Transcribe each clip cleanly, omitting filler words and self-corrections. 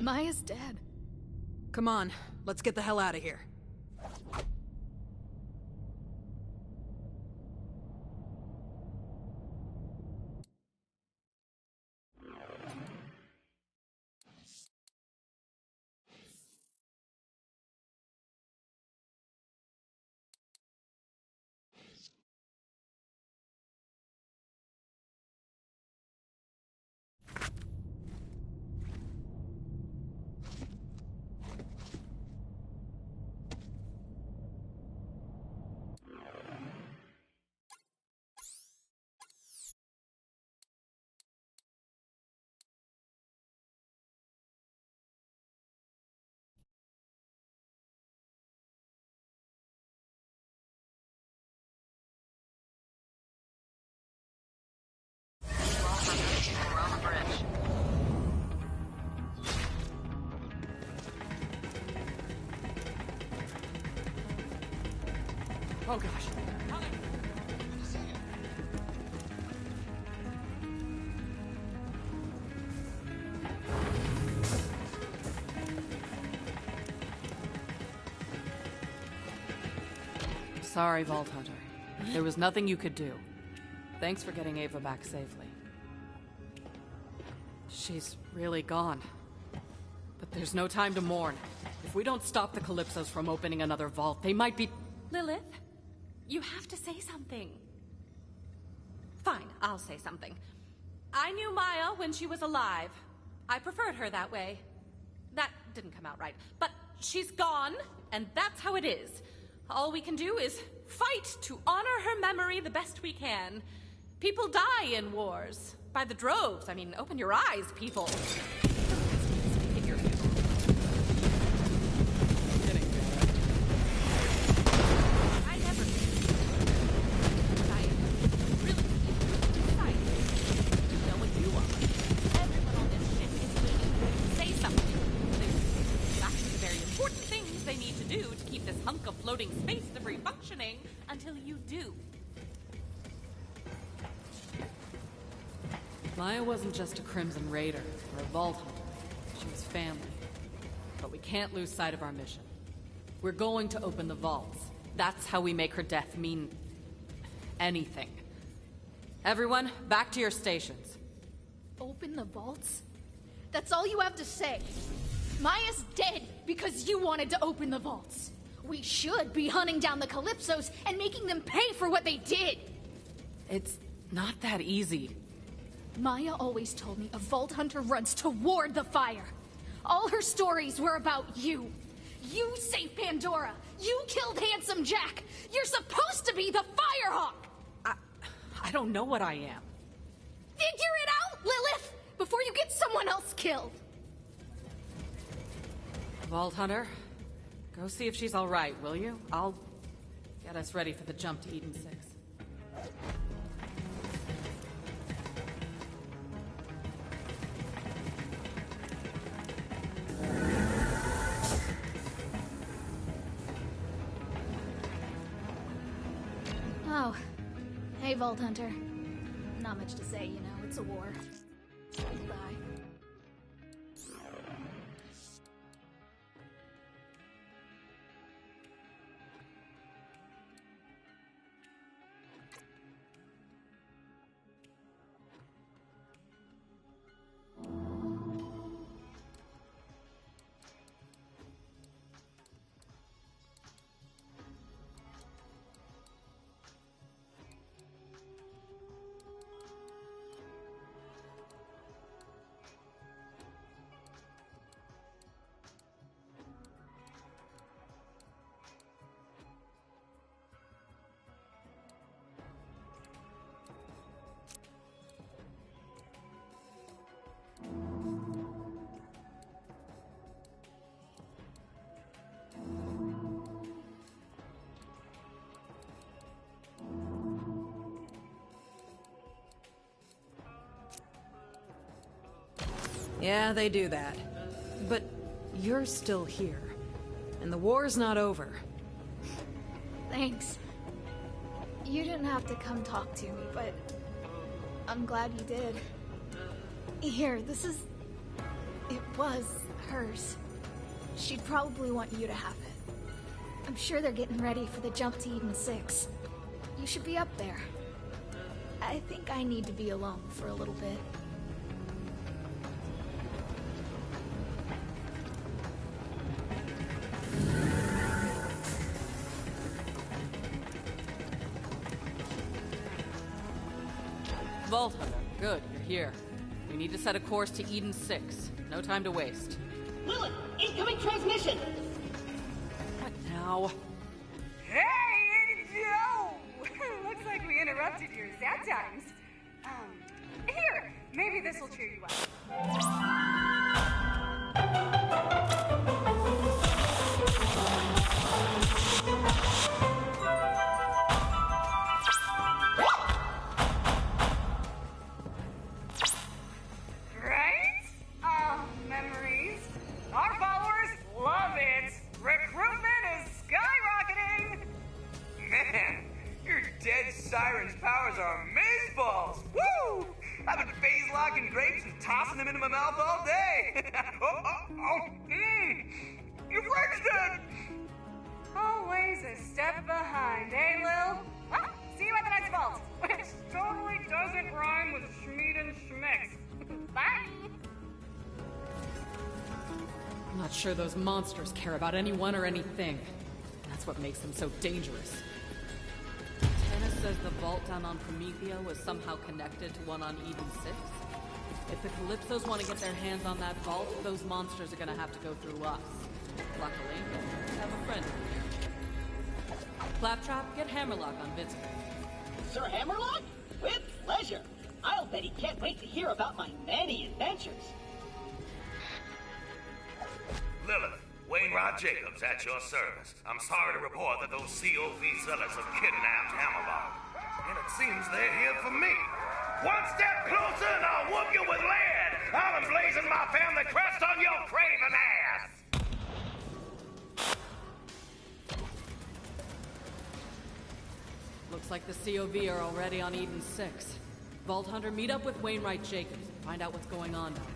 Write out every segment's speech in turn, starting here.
Maya's dead. Come on, let's get the hell out of here. Oh gosh. Sorry, Vault Hunter. There was nothing you could do. Thanks for getting Ava back safely. She's really gone. But there's no time to mourn. If we don't stop the Calypsos from opening another vault, they might be... Lilith, you have to say something. Fine, I'll say something. I knew Maya when she was alive. I preferred her that way. That didn't come out right. But she's gone, and that's how it is. All we can do is fight to honor her memory the best we can. People die in wars. By the droves. I mean, open your eyes, people. Space debris functioning until you do. Maya wasn't just a Crimson Raider or a Vault Hunter. She was family. But we can't lose sight of our mission. We're going to open the vaults. That's how we make her death mean... anything. Everyone, back to your stations. Open the vaults? That's all you have to say. Maya's dead because you wanted to open the vaults. We should be hunting down the Calypsos and making them pay for what they did. It's not that easy. Maya always told me a Vault Hunter runs toward the fire. All her stories were about you. You saved Pandora. You killed Handsome Jack. You're supposed to be the Firehawk. I don't know what I am. Figure it out, Lilith, before you get someone else killed. Vault Hunter, go see if she's all right, will you? I'll get us ready for the jump to Eden 6. Oh. Hey, Vault Hunter. Not much to say, you know, it's a war. People die. Yeah, they do that. But you're still here. And the war's not over. Thanks. You didn't have to come talk to me, but I'm glad you did. Here, this is... It was hers. She'd probably want you to have it. I'm sure they're getting ready for the jump to Eden 6. You should be up there. I think I need to be alone for a little bit. Vault Hunter, good, you're here. We need to set a course to Eden 6. No time to waste. Lilith, incoming transmission! What now? Hey, Joe! Looks like we interrupted your sad times. Here, maybe this will cheer you up. Right? Memories. Our followers love it. Recruitment is skyrocketing. Man, your dead siren's powers are amazeballs! Woo! I've been phase locking grapes and tossing them into my mouth all day! Your friend's dead! Always a step behind, eh, Lil? Well, see you at the next vault, which totally doesn't rhyme with Schmeed and Schmix. Bye! I'm not sure those monsters care about anyone or anything. That's what makes them so dangerous. Tannis says the vault down on Promethea was somehow connected to one on Eden 6. If the Calypsos want to get their hands on that vault, those monsters are gonna have to go through us. Luckily, we have a friend in here. Claptrap, get Hammerlock on Vincent. Sir Hammerlock? With pleasure. I'll bet he can't wait to hear about my many adventures. Lilith, Wainwright Jacobs at your service. I'm sorry to report that those COV sellers have kidnapped Hammerlock. And it seems they're here for me. One step closer and I'll whoop you with lead! I'll emblazon my family crest on your craven ass! Looks like the COV are already on Eden 6. Vault Hunter, meet up with Wainwright Jacobs and find out what's going on down there.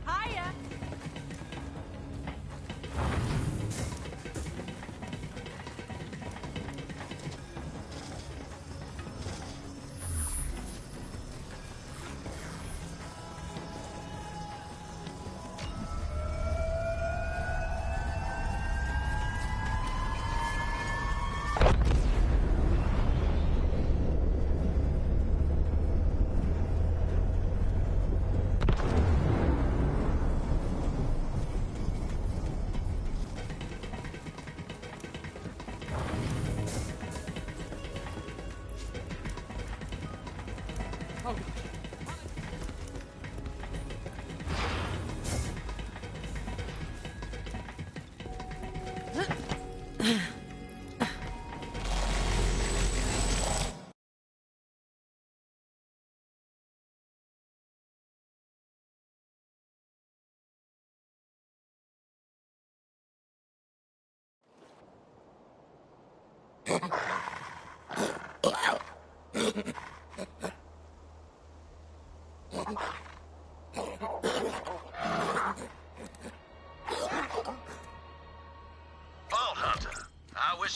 Hiya!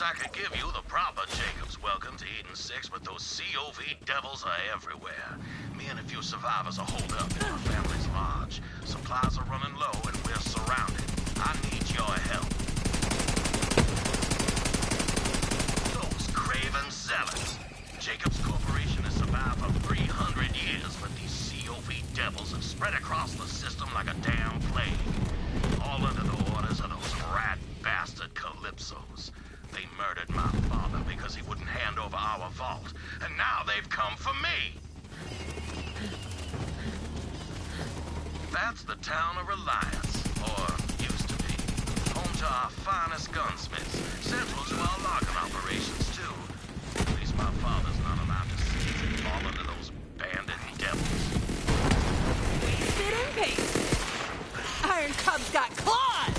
I could give you the proper Jacob's welcome to Eden 6, but those COV devils are everywhere. Me and a few survivors are holed up in our family's lodge. Supplies are running low and we're surrounded. I need your help. Those craven zealots. Jacob's Corporation has survived for 300 years, but these COV devils have spread across the system like a damn plague. All under the orders of those rat bastard Calypsos. They murdered my father because he wouldn't hand over our vault, and now they've come for me! That's the town of Reliance, or used to be. Home to our finest gunsmiths, central to our logging operations, too. At least my father's not allowed to see it and fall under those bandit devils. Spit and paste. Iron Cub's got claws!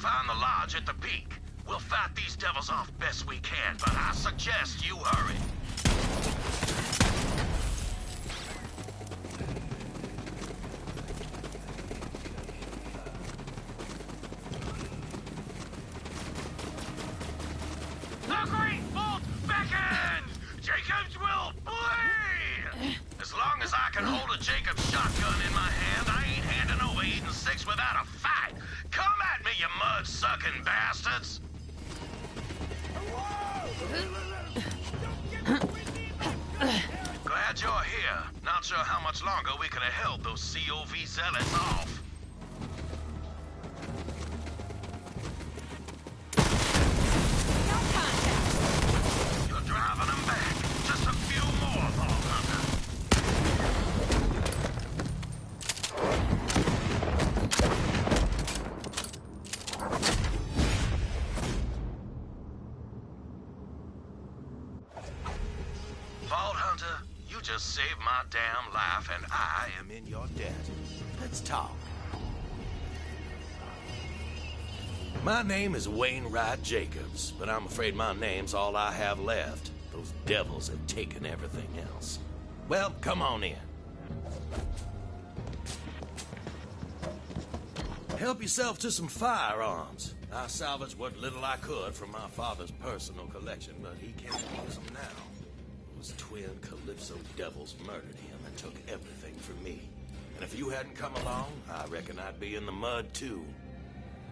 Find the lodge at the peak. We'll fight these devils off best we can, but I suggest you hurry. The Great Vault beckons! Jacobs will bleed! As long as I can hold a Jacobs shotgun in my hand, I ain't handing over Eden 6 without a fight. Come at me, you mud-sucking bastards! Glad you're here. Not sure how much longer we could have held those COV zealots off. No contact! You're driving them back. Just a few more, Vault Hunter. Vault Hunter, you just saved my damn life, and I am in your debt. Let's talk. My name is Wainwright Jacobs, but I'm afraid my name's all I have left. Those devils have taken everything else. Well, come on in. Help yourself to some firearms. I salvaged what little I could from my father's personal collection, but he can't use them now. Those twin Calypso devils murdered him and took everything from me. And if you hadn't come along, I reckon I'd be in the mud too.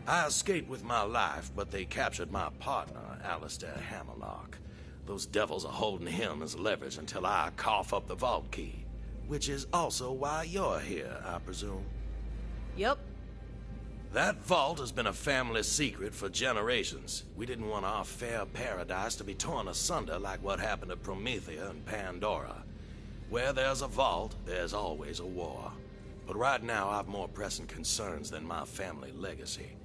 I escaped with my life, but they captured my partner, Alistair Hammerlock. Those devils are holding him as leverage until I cough up the vault key. Which is also why you're here, I presume. Yep. That vault has been a family secret for generations. We didn't want our fair paradise to be torn asunder like what happened to Promethea and Pandora. Where there's a vault, there's always a war. But right now, I've more pressing concerns than my family legacy.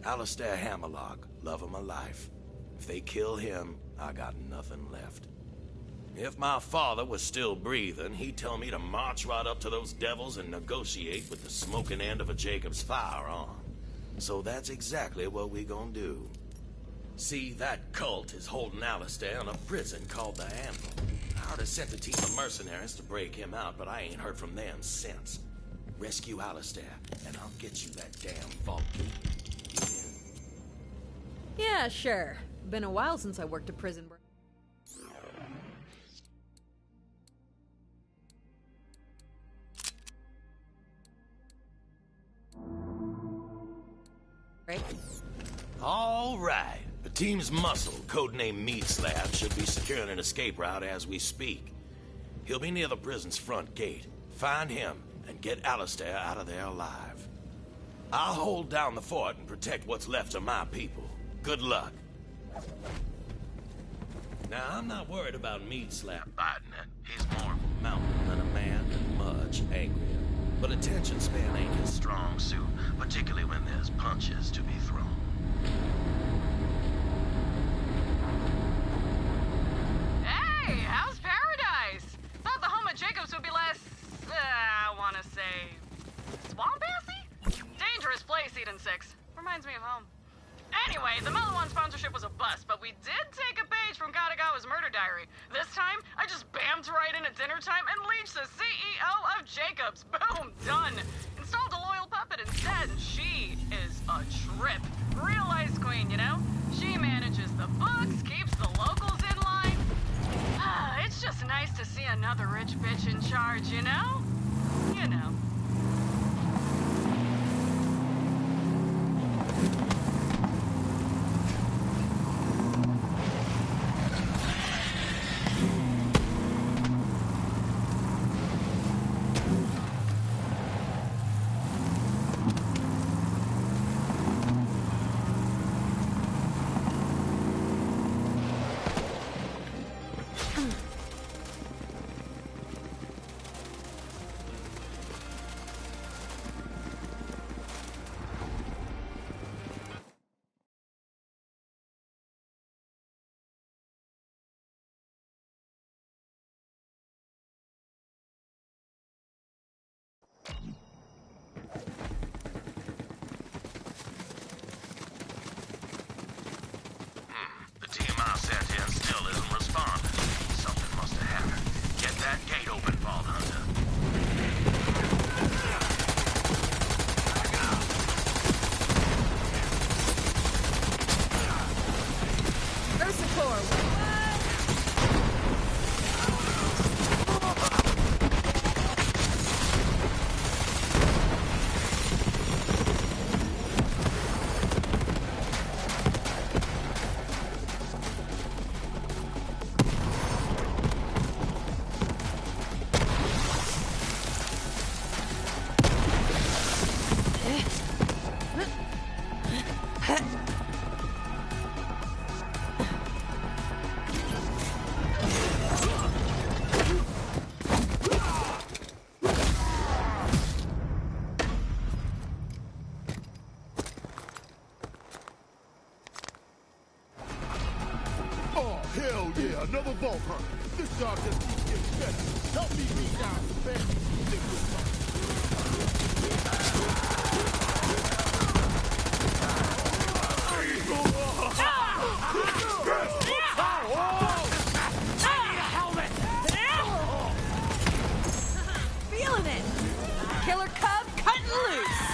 Alistair Hammerlock, love of my life. If they kill him, I got nothing left. If my father was still breathing, he'd tell me to march right up to those devils and negotiate with the smoking end of a Jacob's firearm. So that's exactly what we gonna do. See, that cult is holding Alistair in a prison called the Anvil. I already sent a team of mercenaries to break him out, but I ain't heard from them since. Rescue Alistair, and I'll get you that damn vault key. Get in. Yeah, sure. Been a while since I worked a prison break. Right? All right. The team's muscle, codenamed Meat Slab, should be securing an escape route as we speak. He'll be near the prison's front gate. Find him and get Alistair out of there alive. I'll hold down the fort and protect what's left of my people. Good luck. Now, I'm not worried about Meat Slab biting it. He's more of a mountain than a man and much angrier. But attention span ain't his strong suit, particularly when there's punches to be thrown. Hey, how's paradise? Thought the home of Jacobs would be less, I wanna say, swamp-assy? Dangerous place, Eden 6. Reminds me of home. Anyway, the Mellow One sponsorship was a bust, but we did take a page from Katagawa's murder diary. This time, I just bammed right in at dinner time and leached the CEO of Jacobs. Boom, done. Installed a loyal puppet instead, and she is a trip. Real ice queen, you know? She manages the books, keeps the locals in line. It's just nice to see another rich bitch in charge, you know? You know. The team I sent in still isn't responding. Something must have happened. Get that gate open, Vault Hunter. Hell yeah, another vault hunt. This job just keeps getting better. Help me beat down the best secret Feeling it! Killer Cub cutting loose!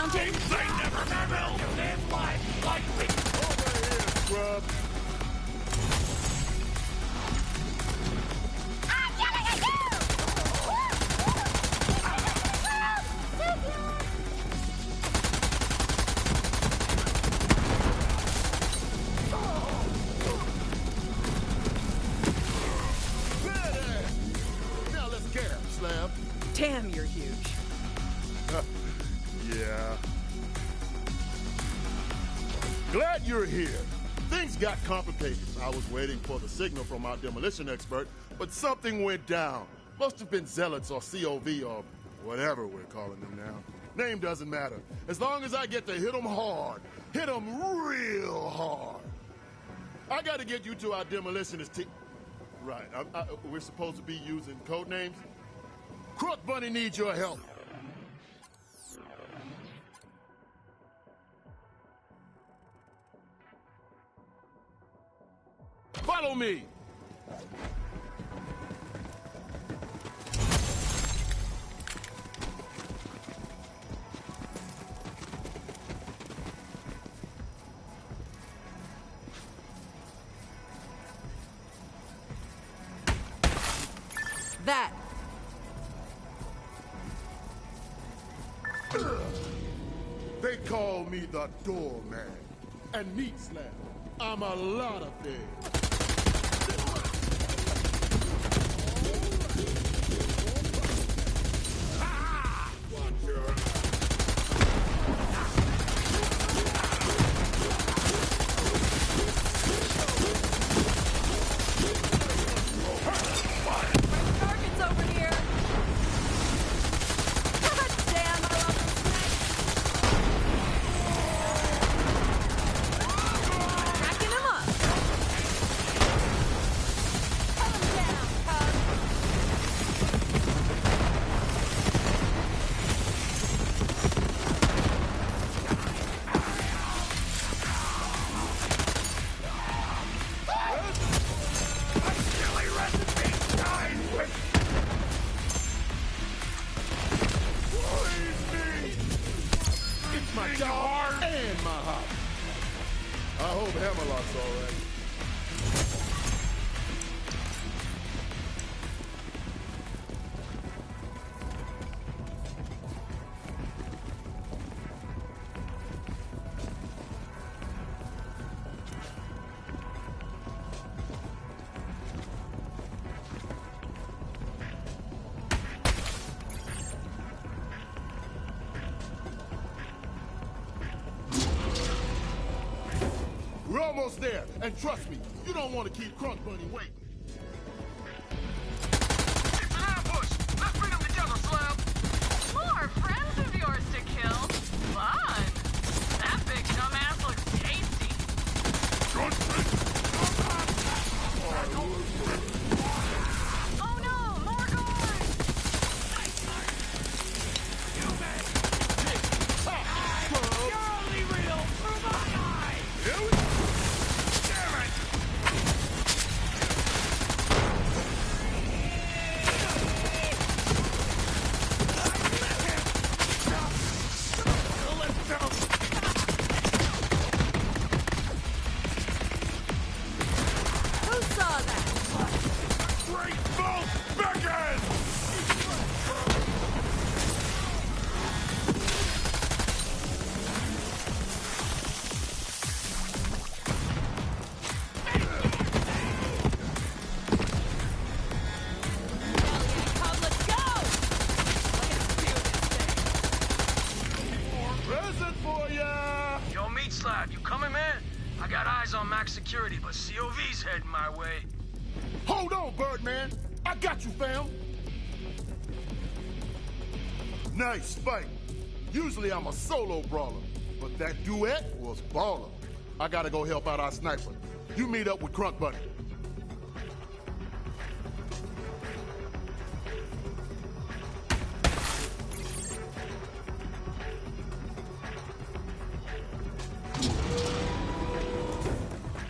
counting? They never will live life like we. Over here, scrub. Now let's get him, Slab. Damn, you're huge. Yeah. Glad you're here. Things got complicated. I was waiting for the signal from our demolition expert, but something went down. Must have been Zealots or COV or whatever we're calling them now. Name doesn't matter. As long as I get to hit them hard. Hit them real hard. I gotta get you to our demolitionist team. Right, we're supposed to be using code names? Crook Bunny needs your help. Follow me! That. They call me the doorman. And meat slab. I'm a lot of things. Target's over here. God damn, I love this snake. Hacking him up. Cut him down, cuz. It's my job and my hobby. I hope Hammerlock's all right. We're almost there, and trust me, you don't want to keep Crunk Bunny waiting. It's an ambush! Let's bring them together, Slab! More friends of yours to kill? Fun! That big dumbass looks tasty. Oh no! More guards! You're only real through my eyes! Damn it! Who saw that? Great bolt beckons! Let's go! Present for ya! Yo, Meat Slab, you coming, man? I got eyes on max security, but COV's heading my way. Hold on, Birdman. I got you, fam. Nice fight. Usually I'm a solo brawler, but that duet was baller. I gotta go help out our sniper. You meet up with Crunk Bunny.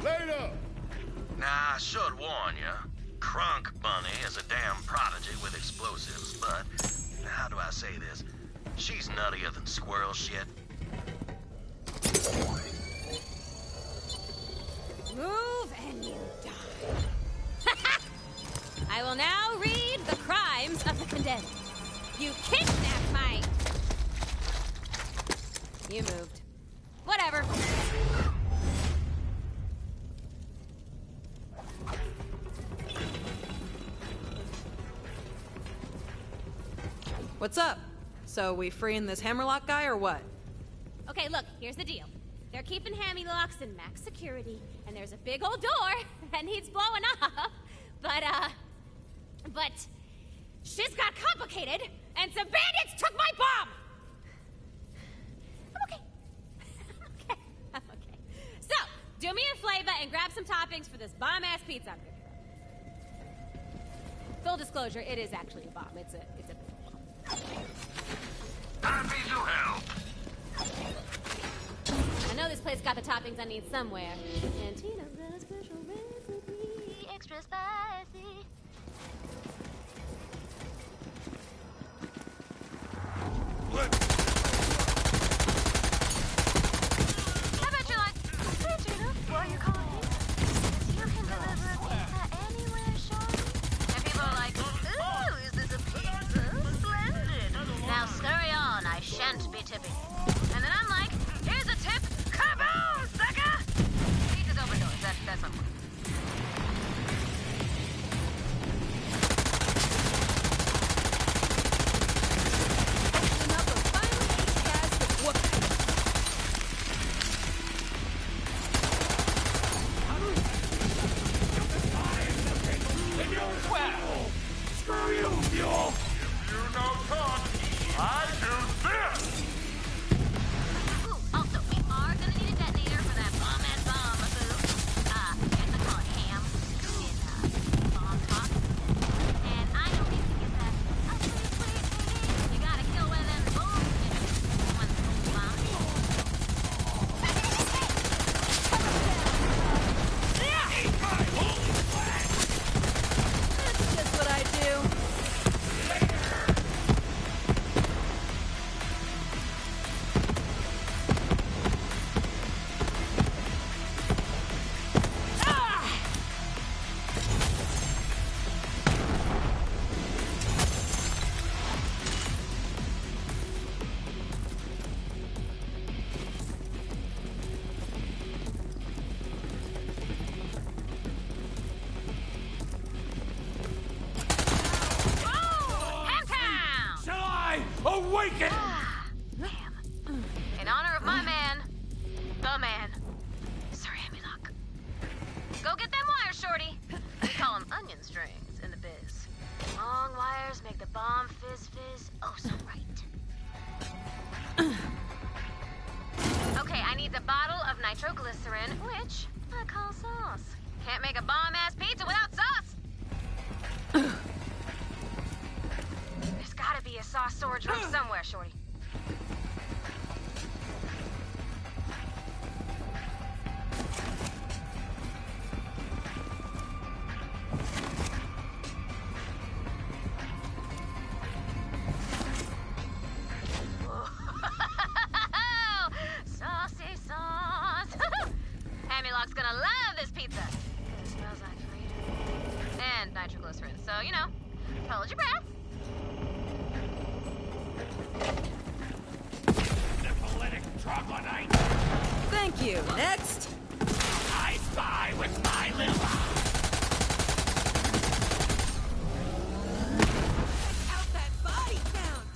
Later! Nah, I should warn you. Crunk Bunny is a damn prodigy with explosives, but how do I say this? She's nuttier than squirrel shit. will now read the crimes of the condemned. You kidnapped my... You moved. Whatever. What's up? So we freeing this Hammerlock guy or what? Okay, look, here's the deal. They're keeping Hammy locks in max security, and there's a big old door that needs blowing up. But shit's got complicated, and some bandits took my bomb! I'm okay. I'm okay. So, do me a favor and grab some toppings for this bomb-ass pizza I'm cooking up. Full disclosure, it is actually a bomb. It's a big bomb. Happy to help. I know this place got the toppings I need somewhere. And Tina's got a special recipe, extra spicy. I bet you're like, hey Tina, what are you calling me? 'Cause you can deliver a pizza anywhere, shorty. And people are like, ooh, is this a pizza? Splendid. Now scurry on, I shan't be tipping. And then I'm like, here's a tip, kaboom, sucker! Pizza's open doors, that's not fun. Screw you, mule! If you know talk, I do this! Ooh, also, we are gonna need a detonator for that bomb-ass bomb booth. Guess I call it ham in, bomb talk. And I don't need to get that. Oh, please. You gotta kill one of them boom ones bomb. That's just what I do. Hamtown! Shall I awaken? Ham. In honor of my man, the man, Sir Hammerlock. Go get them wires, shorty. We call them onion strings in the biz. Long wires make the bomb fizz, oh so right. Okay, I need the bottle of nitroglycerin, which I call sauce. Can't make a bomb-ass pizza without sauce. There's gotta be a sauce storage room somewhere, shorty. Saucy sauce. Hammerlock's gonna love this pizza. It smells like freedom. And nitroglycerin, so, you know, hold your breath. Syphilitic troglodyte! Thank you. Next. I spy with my little eye! Out that body count.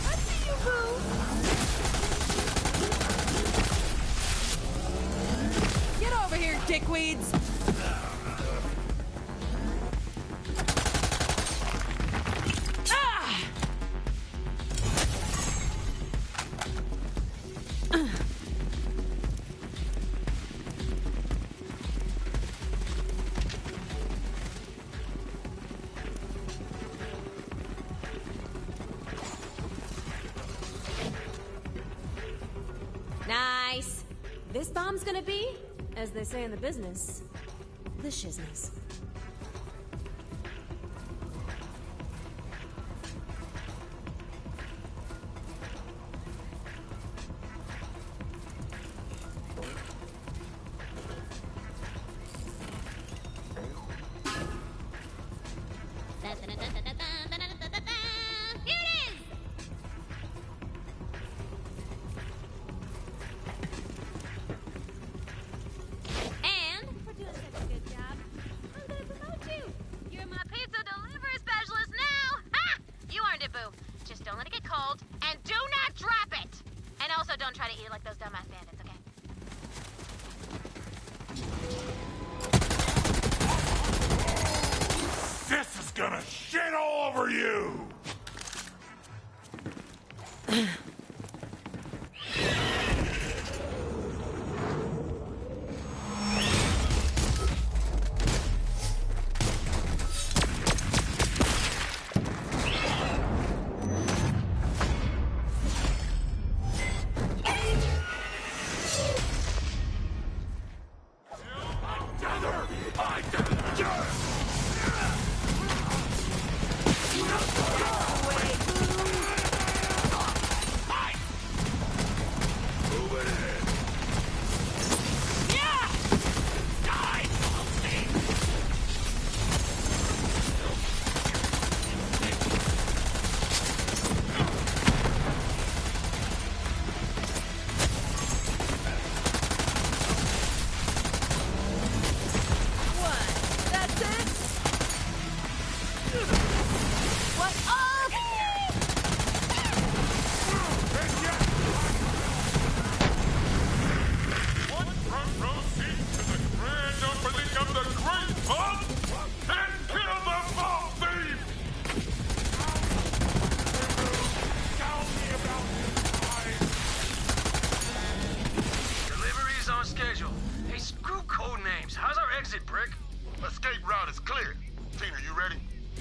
I see you, boo. Get over here, dickweeds. Ah! Nice. This bomb's gonna be, as they say in the business, the shizness. Here it is! And for doing such a good job, I'm gonna promote you. You're my pizza delivery specialist now! Ha! You earned it, Boo. Just don't let it get cold, and do not drop it! And also don't try to eat it like those dumbass bandits, okay? This is gonna shit all over you!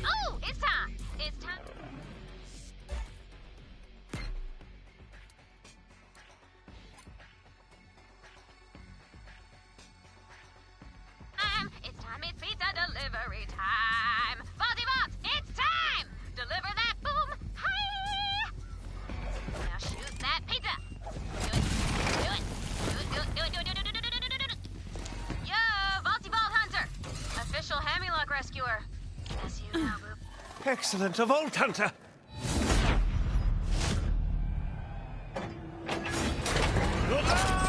Oh, it's time. It's time. It's pizza delivery time. Vaulty Vault, it's time. Deliver that boom. Hi. Now shoot that pizza. Do it. Do it. Do it. Do it. Do it. Do it. Do it. Do it. Do it. Do it. Yo, Vaulty Vault Hunter, official Hemilock rescuer. That's you now, Boop. Excellent, a Vault Hunter. Look out!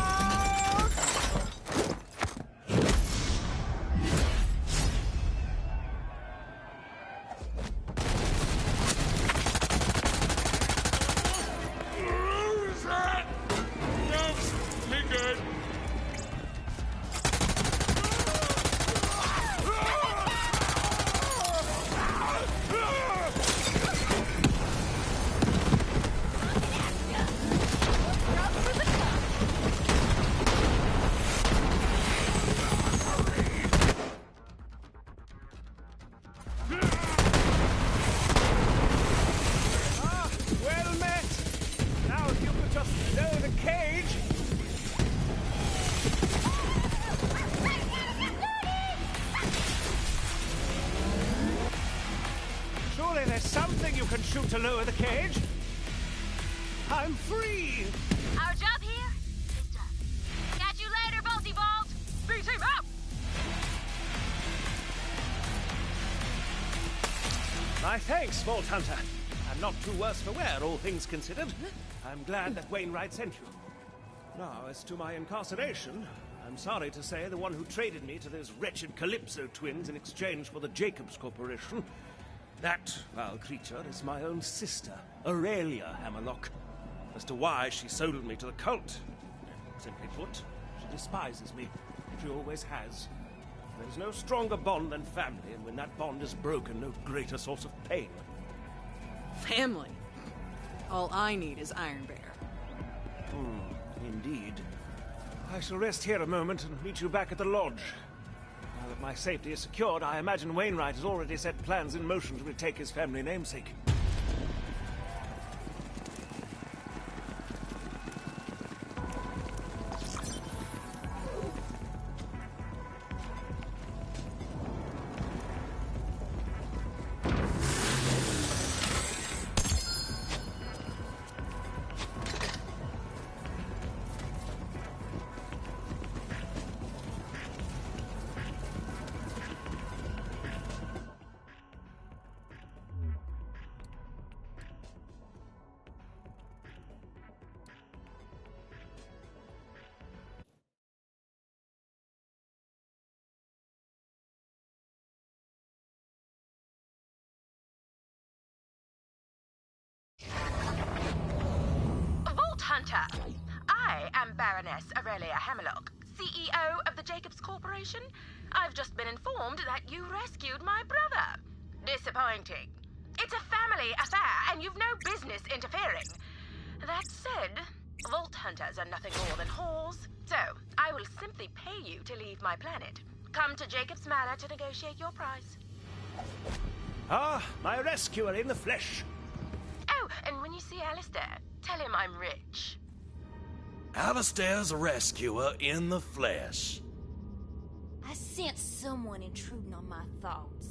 Surely there's something you can shoot to lower the cage. I'm free! Our job here is done. Catch you later, Vaulty Vault! B-Team out! My thanks, Vault Hunter. I'm not too worse for wear, all things considered. I'm glad that Wainwright sent you. Now, as to my incarceration, I'm sorry to say the one who traded me to those wretched Calypso twins in exchange for the Jacobs Corporation, that foul creature is my own sister, Aurelia Hammerlock. As to why she sold me to the cult, simply put, she despises me. She always has. There is no stronger bond than family, and when that bond is broken, no greater source of pain. Family? All I need is Iron Bear. Indeed. I shall rest here a moment and meet you back at the lodge. Now that my safety is secured, I imagine Wainwright has already set plans in motion to retake his family namesake. Hunter. I am Baroness Aurelia Hammerlock, CEO of the Jacobs Corporation. I've just been informed that you rescued my brother. Disappointing. It's a family affair, and you've no business interfering. That said, Vault Hunters are nothing more than whores, so I will simply pay you to leave my planet. Come to Jacobs Manor to negotiate your price. Ah, my rescuer in the flesh. Oh, and when you see Alistair, tell him I'm rich. Alistair's a rescuer in the flesh. I sense someone intruding on my thoughts.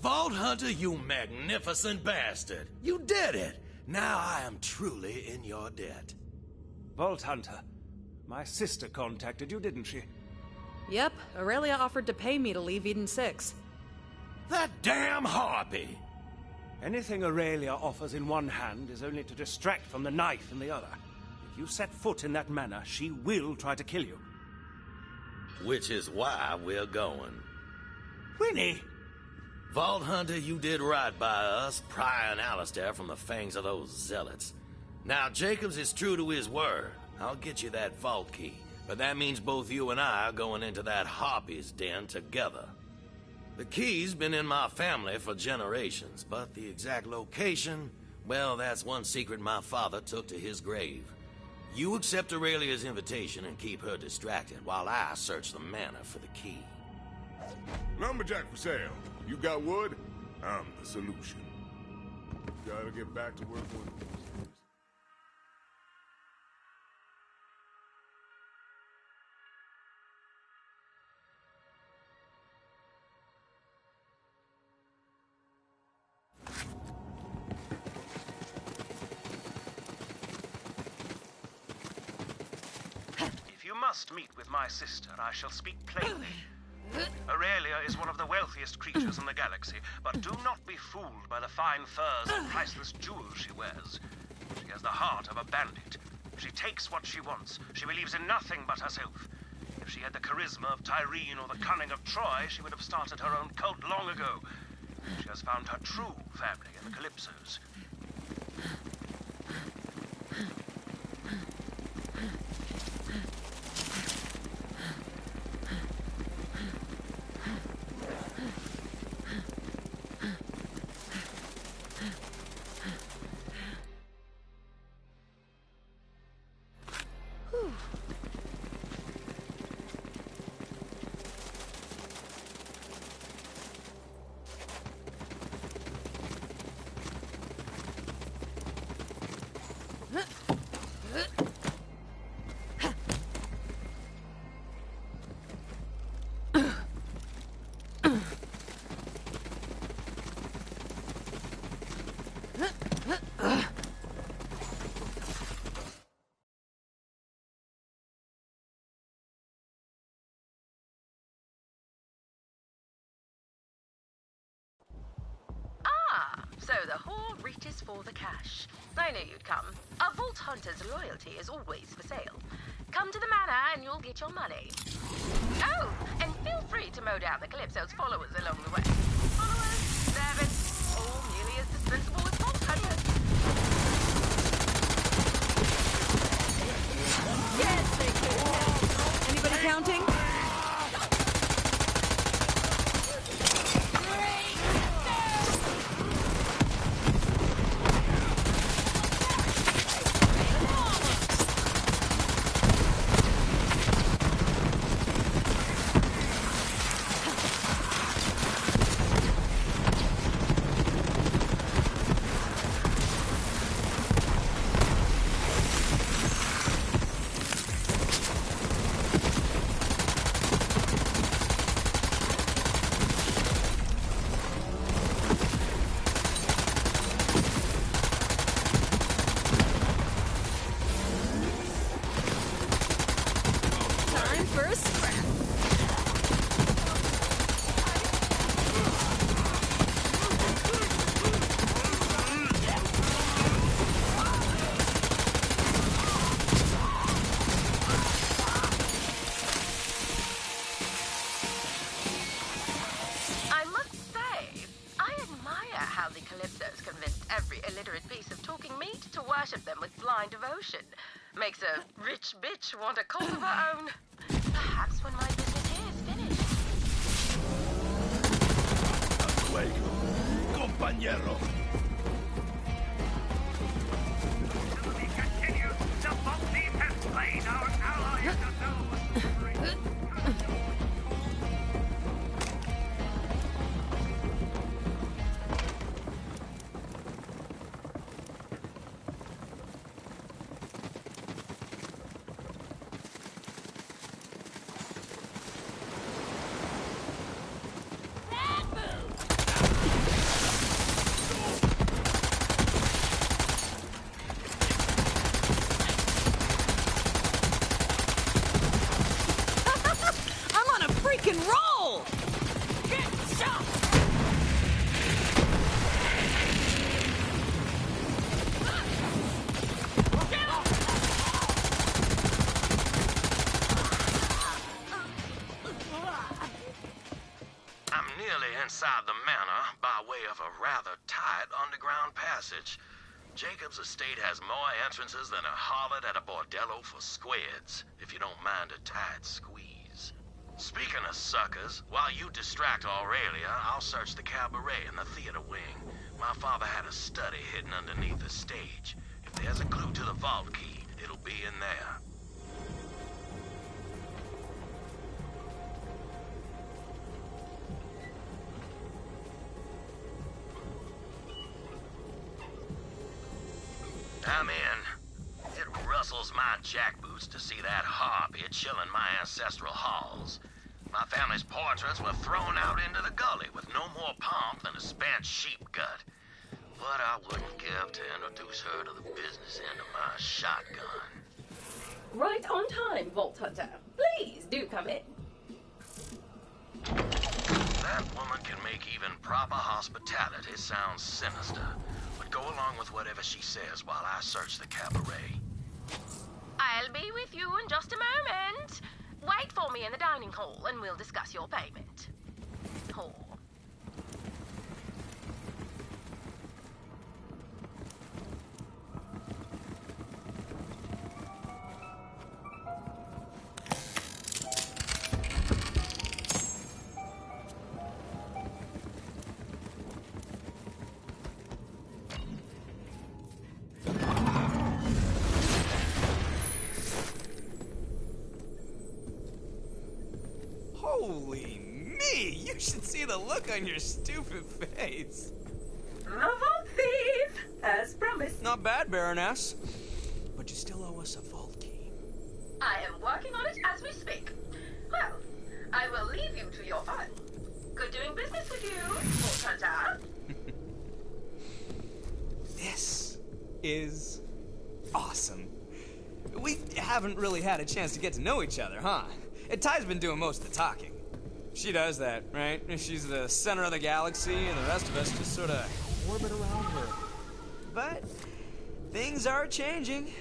Vault Hunter, you magnificent bastard! You did it! Now I am truly in your debt. Vault Hunter, my sister contacted you, didn't she? Yep, Aurelia offered to pay me to leave Eden 6. That damn harpy! Anything Aurelia offers in one hand is only to distract from the knife in the other. If you set foot in that manor, she will try to kill you. Which is why we're going. Winnie! Vault Hunter, you did right by us, prying Alistair from the fangs of those zealots. Now, Jacobs is true to his word. I'll get you that vault key, but that means both you and I are going into that harpy's den together. The key's been in my family for generations, but the exact location, well, that's one secret my father took to his grave. You accept Aurelia's invitation and keep her distracted while I search the manor for the key. Lumberjack for sale. You got wood? I'm the solution. Gotta get back to work on this. If you must meet with my sister, I shall speak plainly. Aurelia is one of the wealthiest creatures in the galaxy, but do not be fooled by the fine furs and priceless jewels she wears. She has the heart of a bandit. She takes what she wants. She believes in nothing but herself. If she had the charisma of Tyrene or the cunning of Troy, she would have started her own cult long ago. She has found her true family in the Calypsos. So the whore reaches for the cash. I knew you'd come. A Vault Hunter's loyalty is always for sale. Come to the manor and you'll get your money. Oh, and feel free to mow down the Calypso's followers along the way. Followers, servants, all nearly as dispensable as Vault Hunters. Yes, they could. Anybody counting? How the Calypsos convinced every illiterate piece of talking meat trained to worship them with blind devotion. Makes a rich bitch want a cult of her own. Perhaps when my business here is finished. Fuego, compañero. We continue. The Vault Thief has slain our ally in the zone. Inside the manor by way of a rather tight underground passage. Jacob's estate has more entrances than a harlot at a bordello for squids, if you don't mind a tight squeeze. Speaking of suckers, while you distract Aurelia, I'll search the cabaret and the theater wing. My father had a study hidden underneath the stage. If there's a clue to the vault key, it'll be in there. I'm in. It rustles my jackboots to see that harpy chilling my ancestral halls. My family's portraits were thrown out into the gully with no more pomp than a spent sheep gut. What I wouldn't give to introduce her to the business end of my shotgun. Right on time, Vault Hunter. Please do come in. That woman can make even proper hospitality sound sinister. But go along with whatever she says while I search the cabaret. I'll be with you in just a moment. Wait for me in the dining hall and we'll discuss your payment. Whore. Holy me! You should see the look on your stupid face. The Vault Thief, as promised. Not bad, Baroness. But you still owe us a vault key. I am working on it as we speak. Well, I will leave you to your fun. Good doing business with you, Vault Hunter. This is awesome. We haven't really had a chance to get to know each other, huh? Ty's been doing most of the talking. She does that, right? She's the center of the galaxy, and the rest of us just sort of orbit around her. But things are changing.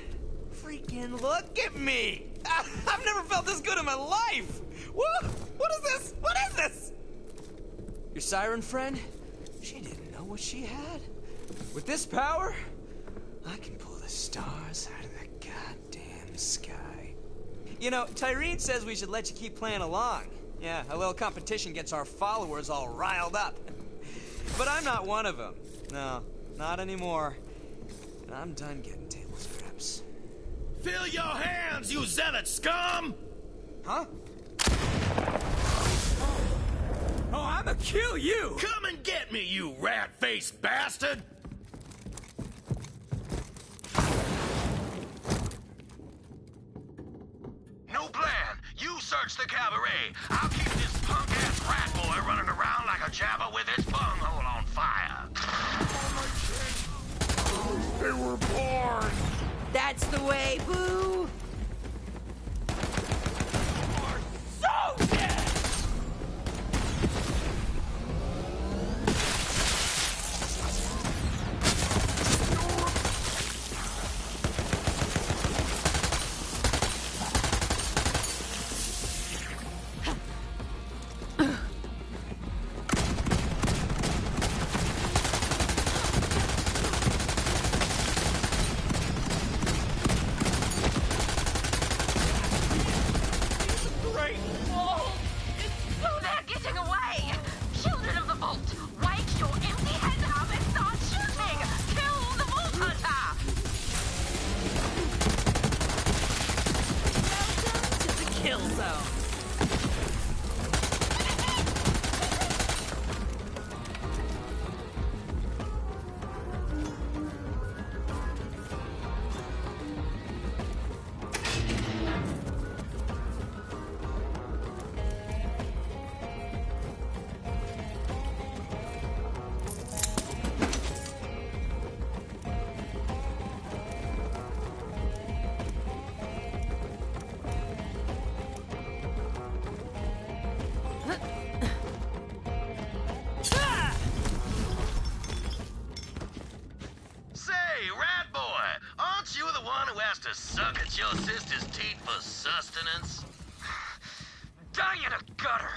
Freaking look at me! I've never felt this good in my life! Whoa! What is this? What is this? Your siren friend? She didn't know what she had. With this power, I can pull the stars out of the goddamn sky. You know, Tyreen says we should let you keep playing along. Yeah, a little competition gets our followers all riled up. But I'm not one of them. No, not anymore. And I'm done getting table scraps. Fill your hands, you zealot scum! Huh? Oh, I'ma kill you! Come and get me, you rat-faced bastard! No plan. You search the cabaret. I'll keep this punk-ass rat boy running around like a jabber with its bunghole on fire. They were born! That's the way, boo! So dead! Cut your sister's teeth for sustenance? Die in a gutter!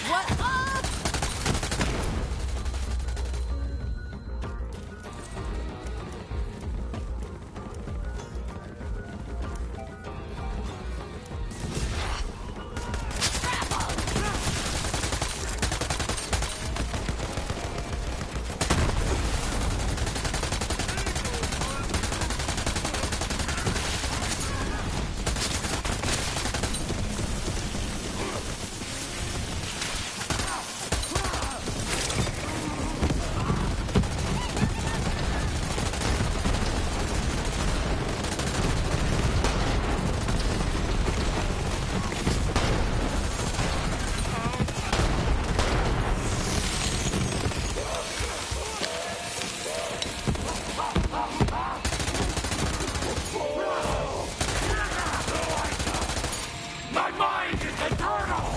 What up? My mind is eternal!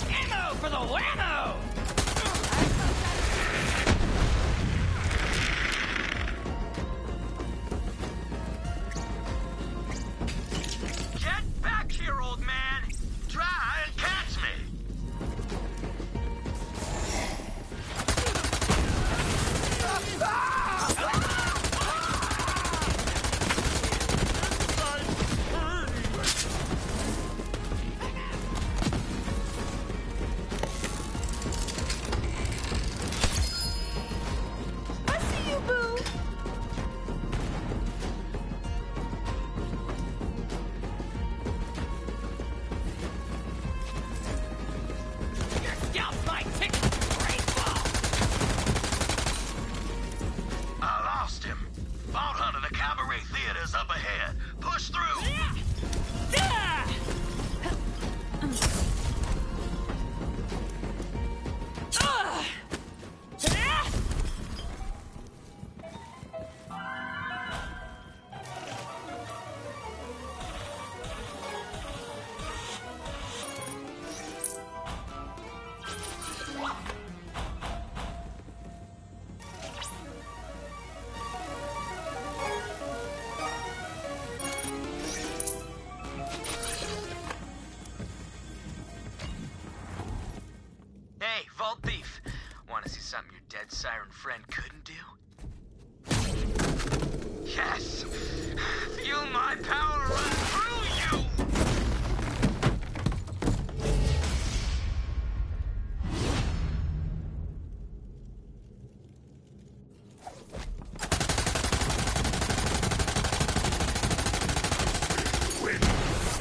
Ammo for the whammo! Get back here, old man! Try and catch me! I see you, Boo. Your scalp might tick graceful! I lost him. Vault Hunter, the Cabaret Theater's up ahead. Push through! Hey, Vault Thief. Want to see something your dead siren friend couldn't do? Yes! Feel my power run through you!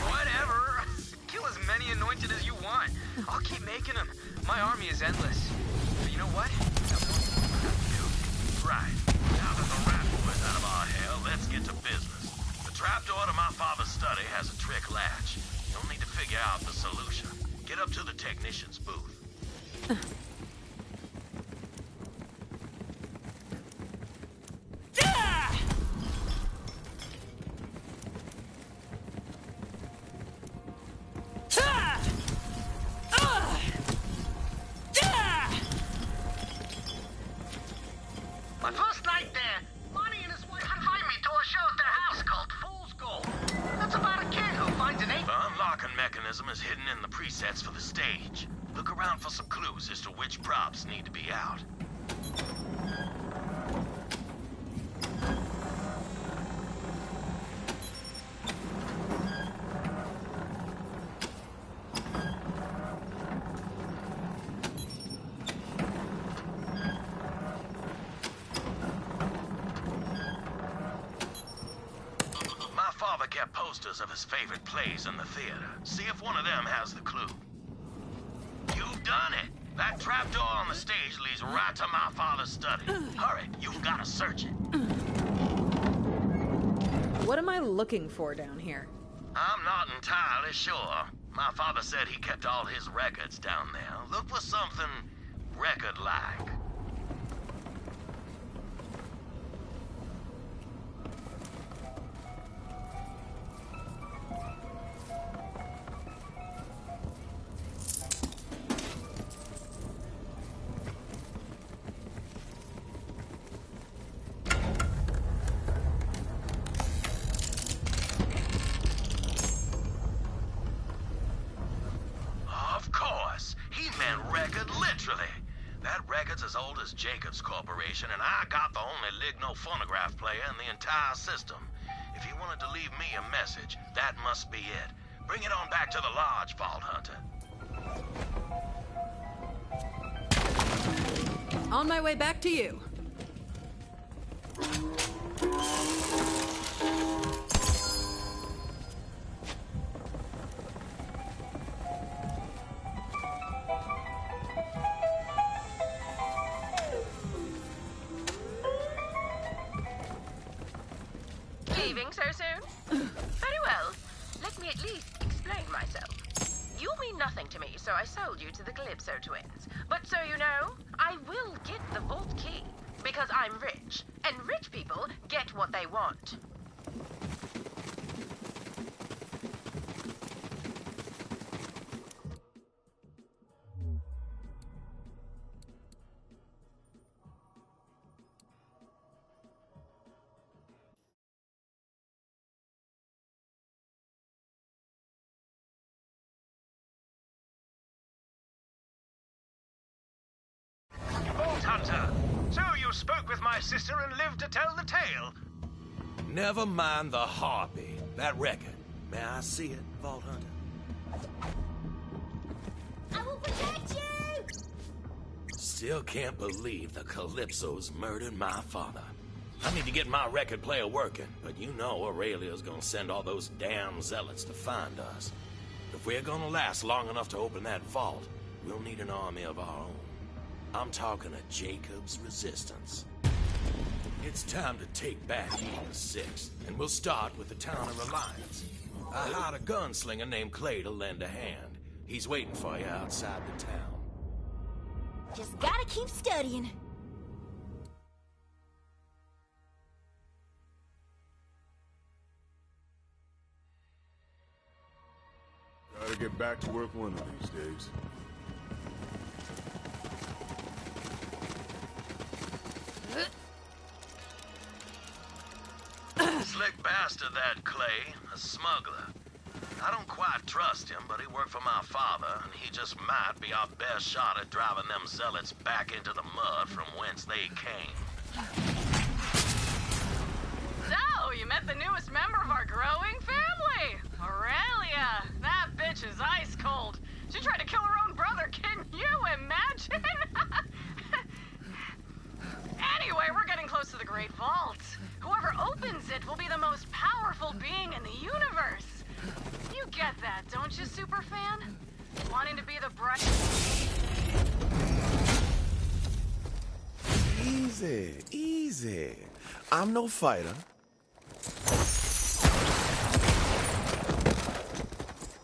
Whatever. Kill as many anointed as you want. I'll keep making them. My army is endless. But you know what? Right. Now that the rat boy's out of our hell, let's get to business. The trapdoor to my father's study has a trick latch. You'll need to figure out the solution. Get up to the technician's booth. My first night there, Monty and his wife invited me to a show at their house called Fool's Gold. That's about a kid who finds an The unlocking mechanism is hidden in the presets for the stage. Look around for some clues as to which props need to be out. My father kept posters of his favorite plays in the theater. See if one of them has the clue. done it. That trapdoor on the stage leads right to my father's study. Hurry, you've got to search it. What am I looking for down here? I'm not entirely sure. My father said he kept all his records down there. Look for something record-like. As old as Jacobs Corporation, and I got the only ligno-phonograph player in the entire system. If you wanted to leave me a message, that must be it. Bring it on back to the lodge, Vault Hunter. On my way back to you. Leaving so soon? Very well. Let me at least explain myself. You mean nothing to me, so I sold you to the Calypso twins. But so you know, I will get the vault key. Because I'm rich, and rich people get what they want. Vault Hunter, so you spoke with my sister and lived to tell the tale. Never mind the harpy. That record. May I see it, Vault Hunter? I will protect you! Still can't believe the Calypsos murdered my father. I need to get my record player working, but you know Aurelia's gonna send all those damn zealots to find us. If we're gonna last long enough to open that vault, we'll need an army of our own. I'm talking a Jacob's resistance. It's time to take back Eden 6, and we'll start with the town of Reliance. I hired a gunslinger named Clay to lend a hand. He's waiting for you outside the town. Just gotta keep studying. Gotta get back to work one of these days. Slick bastard, that Clay. A smuggler. I don't quite trust him, but he worked for my father, and he just might be our best shot at driving them zealots back into the mud from whence they came. So, you met the newest member of our growing family, Aurelia. That bitch is ice cold. She tried to kill her own brother, can you imagine? Anyway, we're getting close to the Great Vault. Whoever opens it will be the most powerful being in the universe. You get that, don't you, superfan? Wanting to be the bright... Easy, easy. I'm no fighter.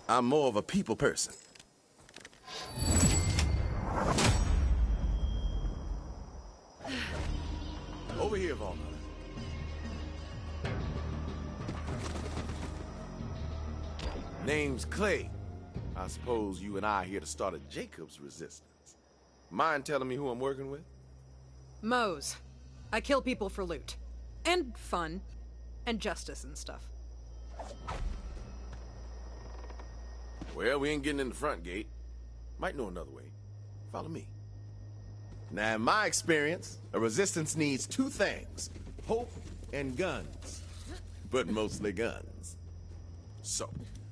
I'm more of a people person. Over here, Vault Hunter. Name's Clay. I suppose you and I are here to start a Jacob's resistance. Mind telling me who I'm working with? Moe's. I kill people for loot. And fun. And justice and stuff. Well, we ain't getting in the front gate. Might know another way. Follow me. Now, in my experience, a resistance needs two things. Hope and guns. But mostly guns. So,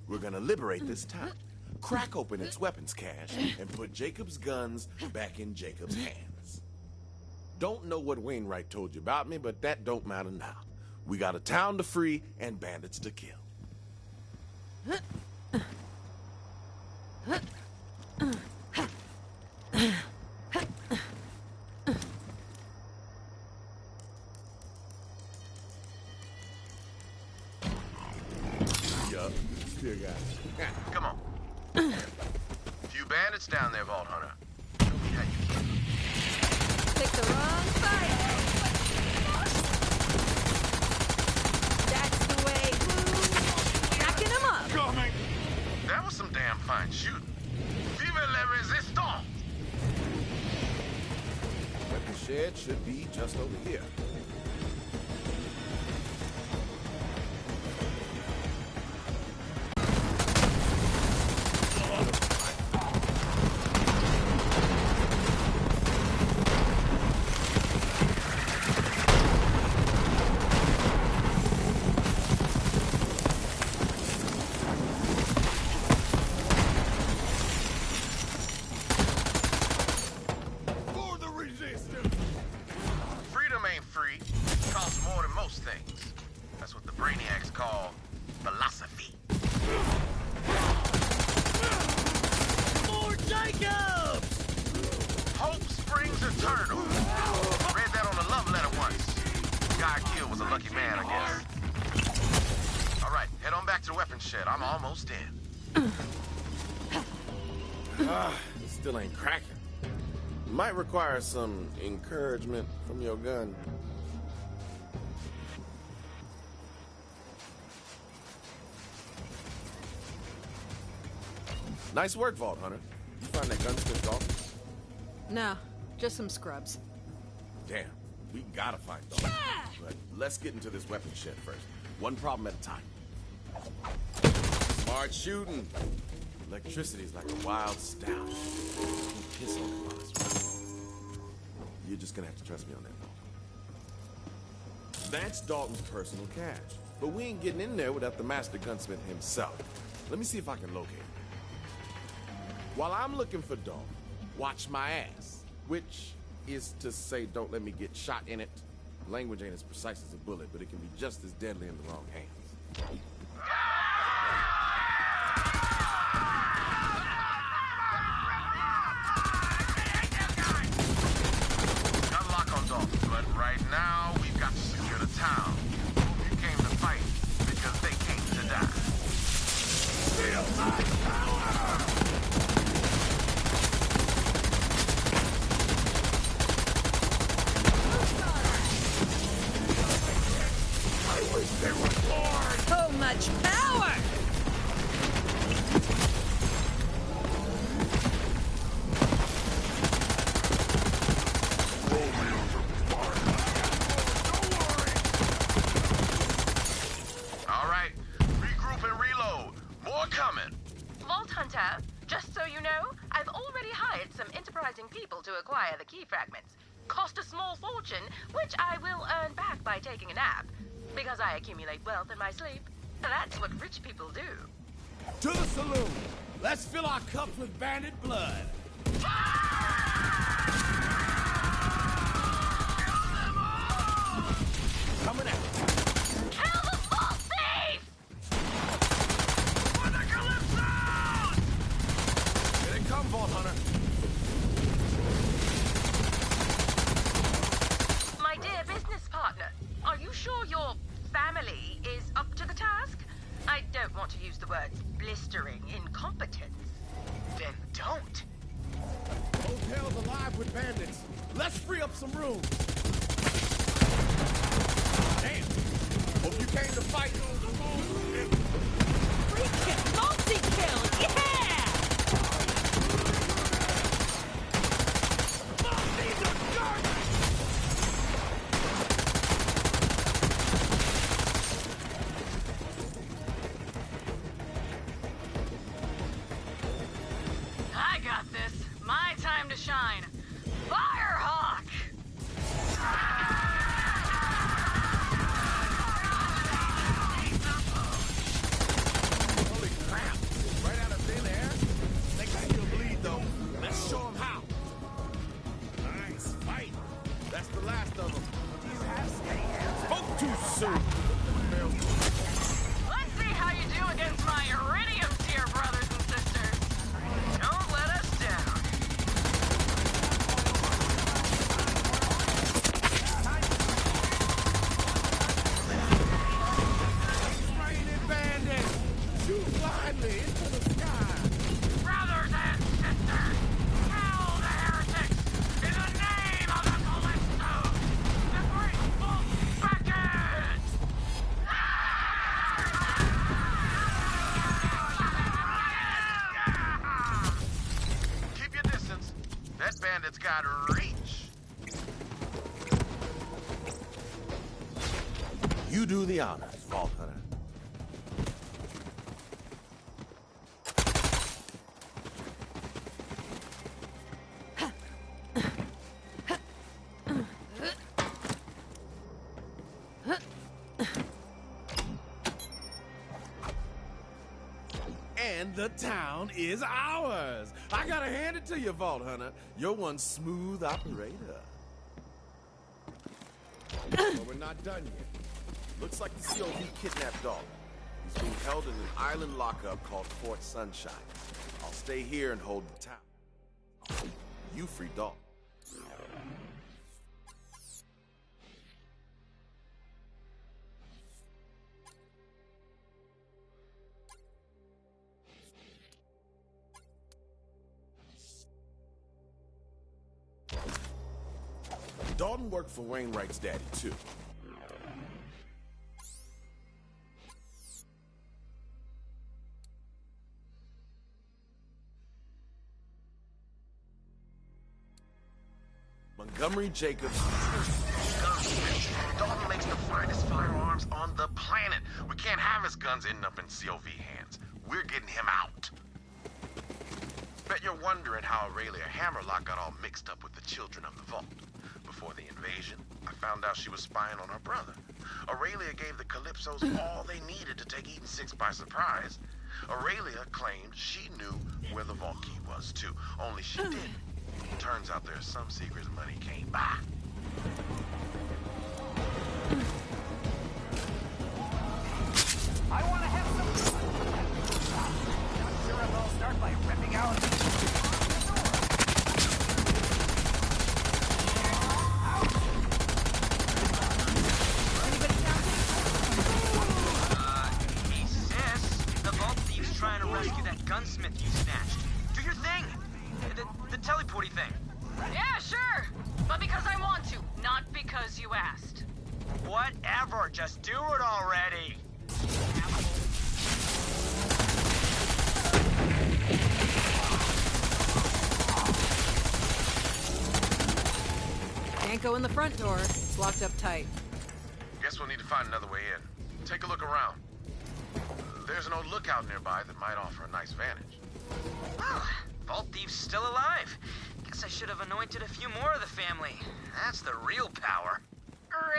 we're gonna liberate this town, crack open its weapons cache, and put Jacob's guns back in Jacob's hands. Don't know what Wainwright told you about me, but that don't matter now. We got a town to free and bandits to kill. here, guys. Come on. Few bandits down there, Vault Hunter. Show me how you kill them. Pick the wrong fight. That's the way. Cracking him up. Coming! That was some damn fine shooting. Vive la resistance! Weapon shed should be just over here. For the resistance! Freedom ain't free. It costs more than most things. That's what the brainiacs call philosophy. More Jacobs! Hope springs eternal. Read that on a love letter once. The guy I killed was a lucky man, I guess. All right, head on back to the weapons shed. I'm almost in. It still ain't cracking. Might require some encouragement from your gun. Nice work, Vault Hunter. You find that gunsmith's office? No, just some scrubs. Damn, we gotta find Dalton. But let's get into this weapon shed first. One problem at a time. Smart shooting. Electricity's like a wild stoush. You can piss on it while it's running. You're just gonna have to trust me on that, Dalton. That's Dalton's personal cache. But we ain't getting in there without the master gunsmith himself. Let me see if I can locate him. While I'm looking for Dalton, watch my ass. Which is to say, don't let me get shot in it. Language ain't as precise as a bullet, but it can be just as deadly in the wrong hands. Got a lock on Dalton, but right now we've got to secure the town. You came to fight because they came to die. Feel my power! So much power! All right, regroup and reload. More coming. Vault Hunter, just so you know, I've already hired some enterprising people to acquire the key fragments. Cost a small fortune, which I will earn back by taking a nap. Because I accumulate wealth in my sleep. That's what rich people do. To the saloon! Let's fill our cups with bandit blood! Coming at you. Kill the vault thief! For the Calypsos! Here they come, Vault Hunter. My dear business partner, are you sure your family is up to the task? I don't want to use the words blistering incompetence. Then don't. Hotel's alive with bandits. Let's free up some room. Damn. Hope you came to fight. Freaking multi-kill! Yeah! I got this. My time to shine. Firehawk! Holy crap. Right out of thin air? They got you bleed, though. Let's show them how. Nice fight. That's the last of them. You have steady hands. Spoke too soon. Let's see how you do against my Iridium tier brothers and sisters. Don't let us down. wildly into the sky. Brothers and sisters, kill the heretics in the name of the Calypso! The great book beckons! Keep your distance. That bandit's got reach. You do the honors, Vault Hunter. And the town is ours. I gotta hand it to you, Vault Hunter. You're one smooth operator. But we're not done yet. Looks like the COV kidnapped Dalton. He's being held in an island lockup called Fort Sunshine. I'll stay here and hold the town. You free Dalton. Dalton worked for Wainwright's daddy, too. Montgomery Jacobs. Dalton makes the finest firearms on the planet. We can't have his guns ending up in COV hands. We're getting him out. Bet you're wondering how Aurelia Hammerlock got all mixed up with the children of the Vault. Before the invasion, I found out she was spying on her brother. Aurelia gave the Calypsos all they needed to take Eden 6 by surprise. Aurelia claimed she knew where the Vault key was, too. Only she didn't. Turns out there's some secrets money can't buy. I want to have some fun. Not sure if I'll start by ripping out. Hey sis, the Vault Thief's trying to rescue that gunsmith you snatched. Do your thing. The teleporty thing. Yeah, sure. But because I want to, not because you asked. Whatever, just do it already. Can't go in the front door. It's locked up tight. Guess we'll need to find another way in. Take a look around. There's an old lookout nearby that might offer a nice vantage. Well, Vault Thief's still alive. Guess I should have anointed a few more of the family. That's the real power.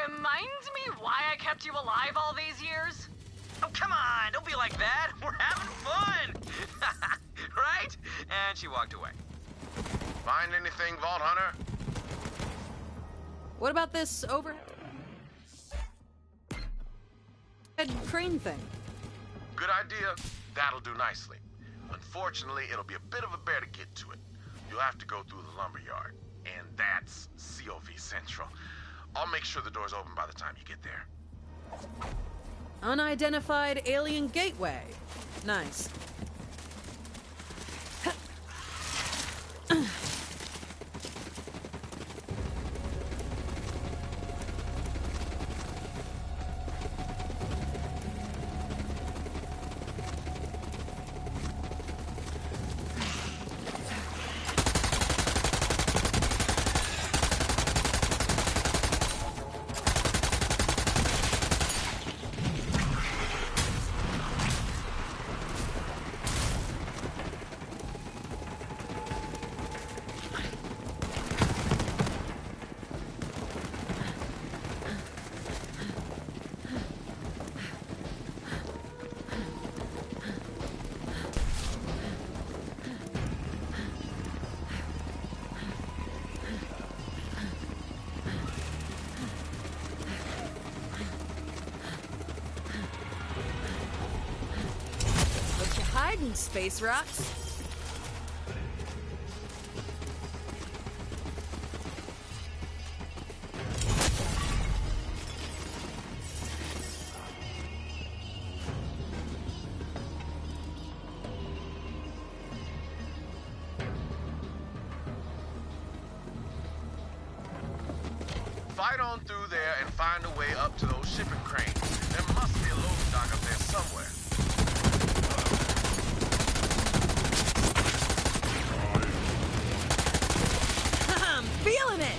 Reminds me why I kept you alive all these years? Oh, come on, don't be like that. We're having fun. Right? And she walked away. Find anything, Vault Hunter? What about this overhead crane thing? Good idea. That'll do nicely. Unfortunately, it'll be a bit of a bear to get to it. You'll have to go through the lumberyard. And that's COV Central. I'll make sure the door's open by the time you get there. Unidentified alien gateway. Nice. Hiding, space rocks. on through there and find a way up to those shipping cranes. There must be a loading dock up there somewhere. I'm feeling it!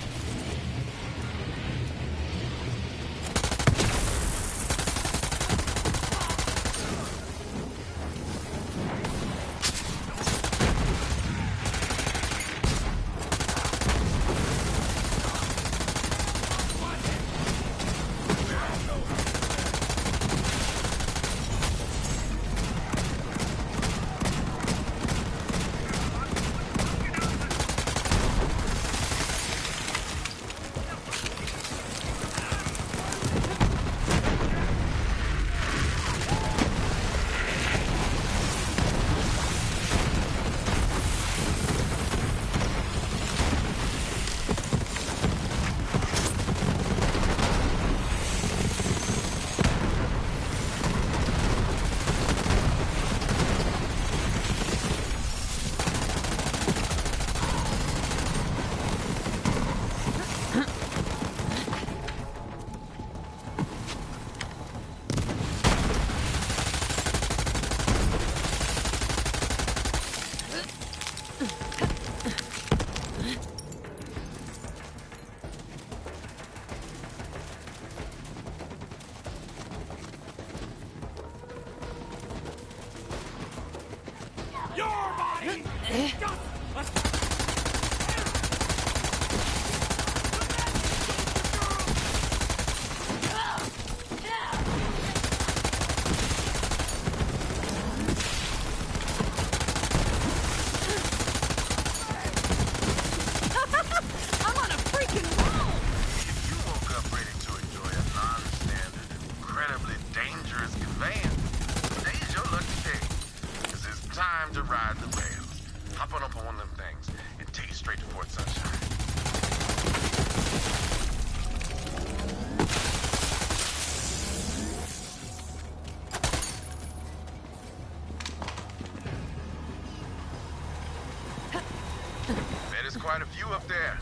Quite a few up there.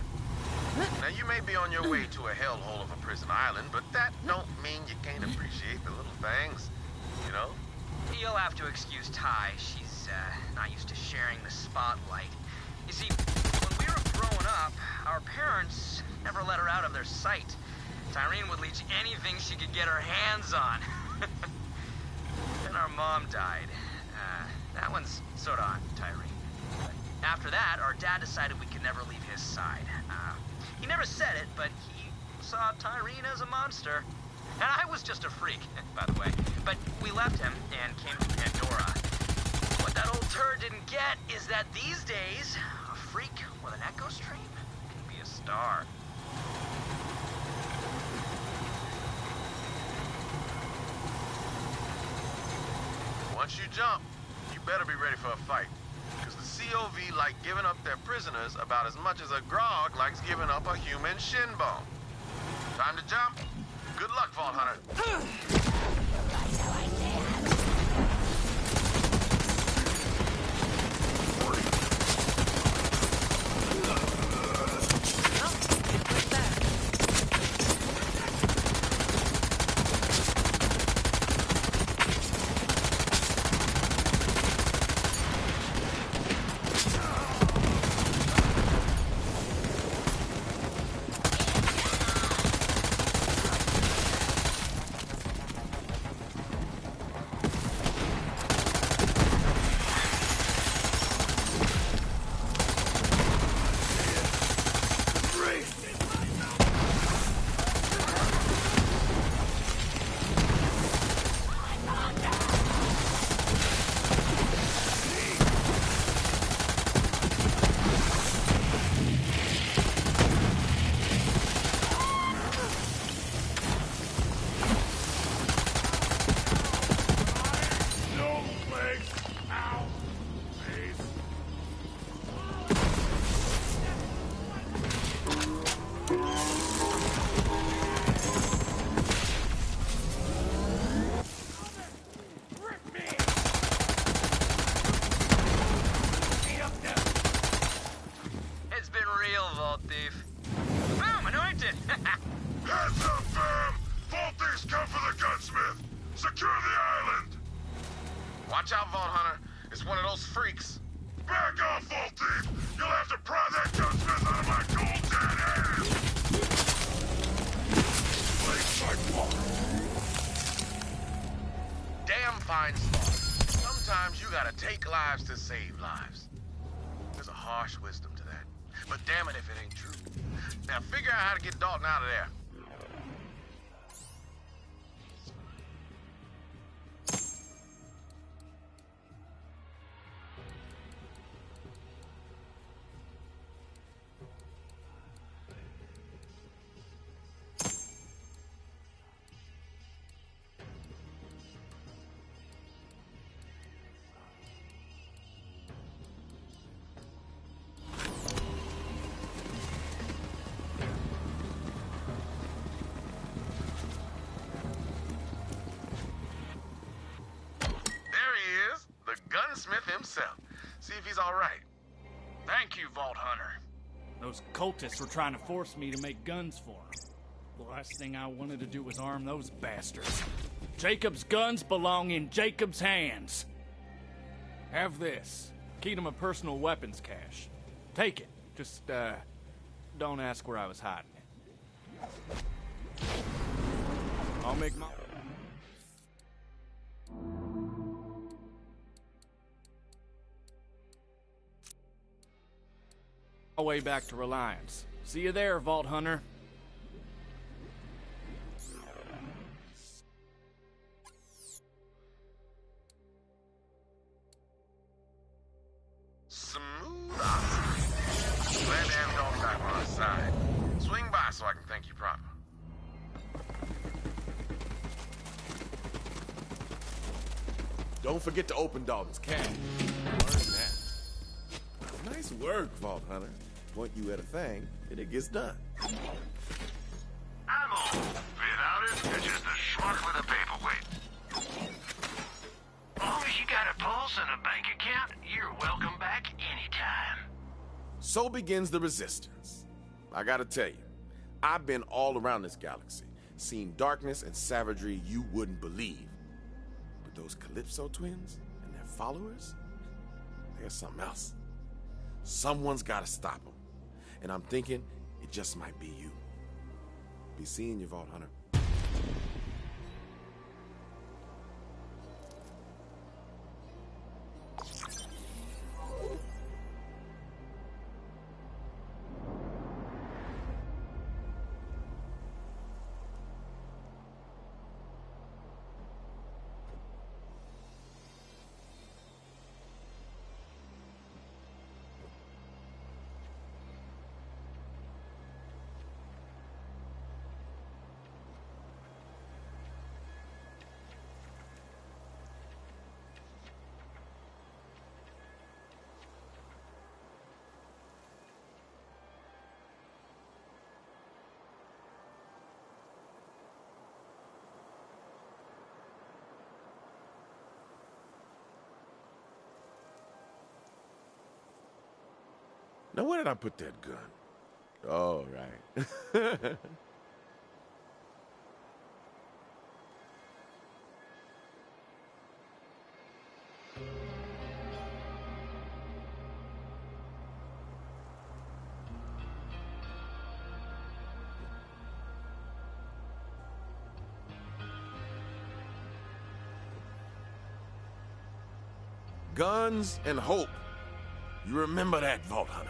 Now, you may be on your way to a hellhole of a prison island, but that don't mean you can't appreciate the little things, you know? You'll have to excuse Ty. She's, not used to sharing the spotlight. You see, when we were growing up, our parents never let her out of their sight. Tyrene would leech anything she could get her hands on. Then our mom died. That one's sort of on Tyrene. After that, our dad decided we could never leave his side. He never said it, but he saw Tyrene as a monster. And I was just a freak, by the way. But we left him and came to Pandora. What that old turd didn't get is that these days, a freak with an echo stream can be a star. Once you jump, you better be ready for a fight. Because the COV like giving up their prisoners about as much as a grog likes giving up a human shin bone. Time to jump. Good luck, Vault Hunter. damn fine thought. Sometimes you gotta take lives to save lives. There's a harsh wisdom to that. But damn it if it ain't true. Now figure out how to get Dalton out of there. Gunsmith himself. See if he's all right. Thank you, Vault Hunter. Those cultists were trying to force me to make guns for them. The last thing I wanted to do was arm those bastards. Jacob's guns belong in Jacob's hands. Have this. Key to my personal weapons cache. Take it. Just, don't ask where I was hiding it. I'll make my... way back to Reliance. See you there, Vault Hunter. Smooth operator. Glad to have Dalton back on our side. Swing by so I can thank you proper. Don't forget to open Dalton's cache. Learn that. Nice work, Vault Hunter. Point you at a thing, and it gets done. Ammo. Without it, it's just a schmuck with a paperweight. Long as you got a pulse and a bank account, you're welcome back anytime. So begins the Resistance. I gotta tell you, I've been all around this galaxy, seen darkness and savagery you wouldn't believe. But those Calypso twins and their followers, there's something else. Someone's gotta stop them. And I'm thinking it just might be you. Be seeing you, Vault Hunter. Now, where did I put that gun? Oh, right. Guns and hope. You remember that, Vault Hunter.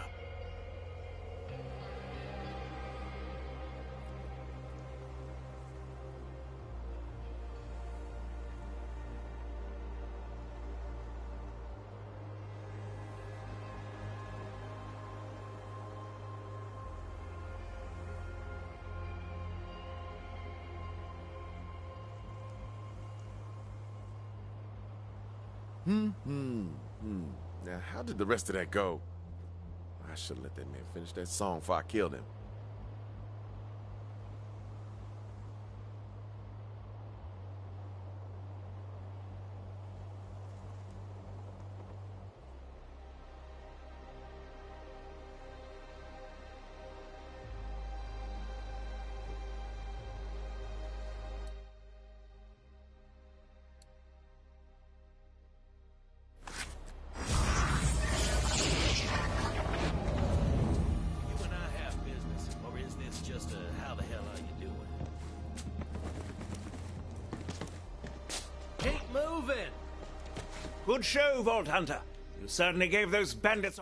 Now, how did the rest of that go? I should have let that man finish that song before I killed him. Good show, Vault Hunter. You certainly gave those bandits...